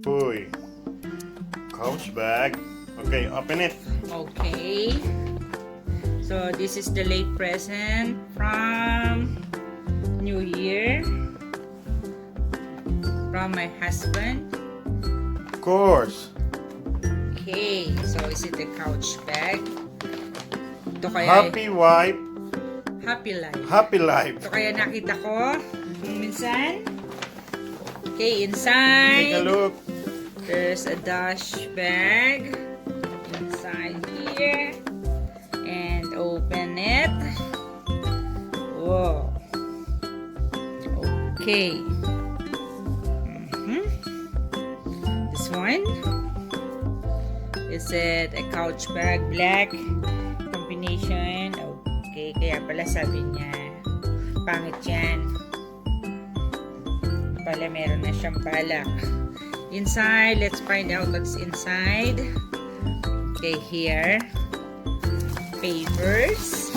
Uy. Couch bag. Okay, open it. Okay. So this is the late present from New Year from my husband. Of course. Okay, so is it a couch bag? Ito kaya Happy wife, happy life. happy life. Ito kaya nakita ko minsan. Okay, Take a inside look. there's a dash bag inside here, and open it. Whoa. Okay. This one. Is it a couch bag, black combination? Okay, kaya pala sabi niya pangit yan. Pala meron na siyang balak. Inside, let's find out what's inside. Okay, here. Papers.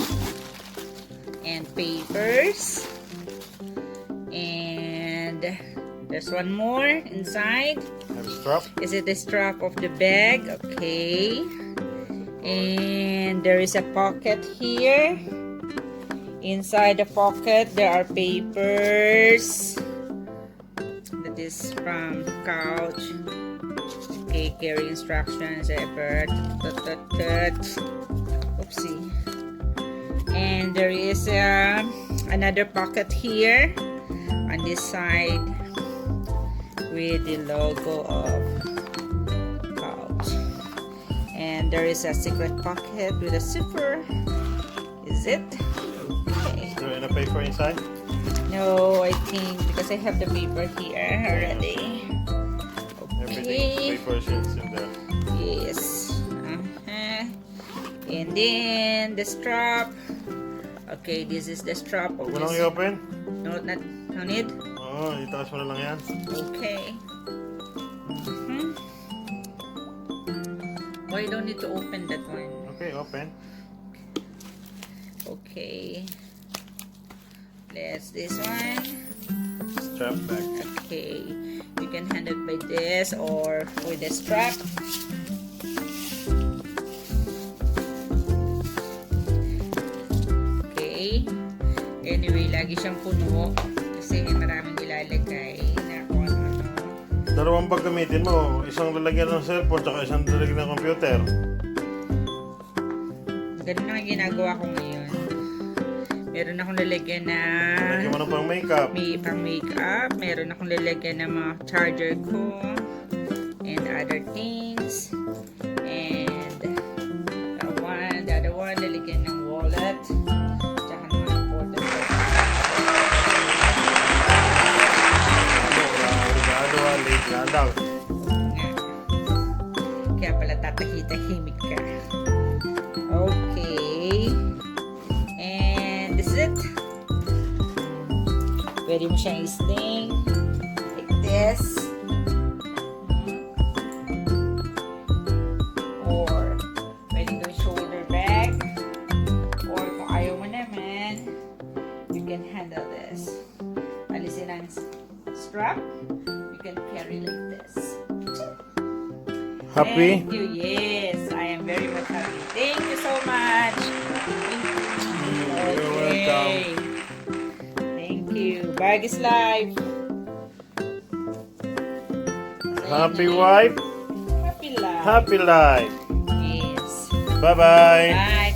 And papers. And there's one more inside. Have a strap. Is it the strap of the bag? Okay. And there is a pocket here. Inside the pocket, there are papers. That is from couch. Okay, carry instructions. Oopsie. And there is another pocket here on this side with the logo of couch. And there is a secret pocket with a zipper. Is it? Okay. Is there any paper inside? No, I think because I have the paper here already. Everything, paper is in there. Yes. And then the strap. Okay, this is the strap of Huwag mo nang this. i-open? No need? Oo, itaas mo na lang yan. Okay. Why don't need to open that one? Okay, open. Okay. Let's this one. Strap back. Okay. You can handle it by this or with the strap. Okay. Anyway, lagi siyang puno kasi maraming nilalagay na kung ano. Dalawang bag gamitin mo. Isang lalagyan ng cellphone, tsaka isang lalagyan ng computer. Ganun na ang ginagawa ko ngayon. Meron akong lalagyan na Lalagyan mo ng pang makeup. may pang makeup. Meron akong lalagyan ng mga charger ko and other things. And the other one, lalagyan ng wallet. Tsaka ng mga important Late na lang. nga. Kaya pala tatahimik ka. Okay. And this is it. Pwede mo siyang i-sling like this. Or pwede ko shoulder bag. Or kung ayaw mo naman, you can handle this. Alisin ang strap. You can carry like this. Happy? Thank you. Yes, I am very much happy. Thank you so much. You're welcome. Thank you. Bag is life. Happy wife, Happy life. happy life. Yes. Bye-bye. Bye.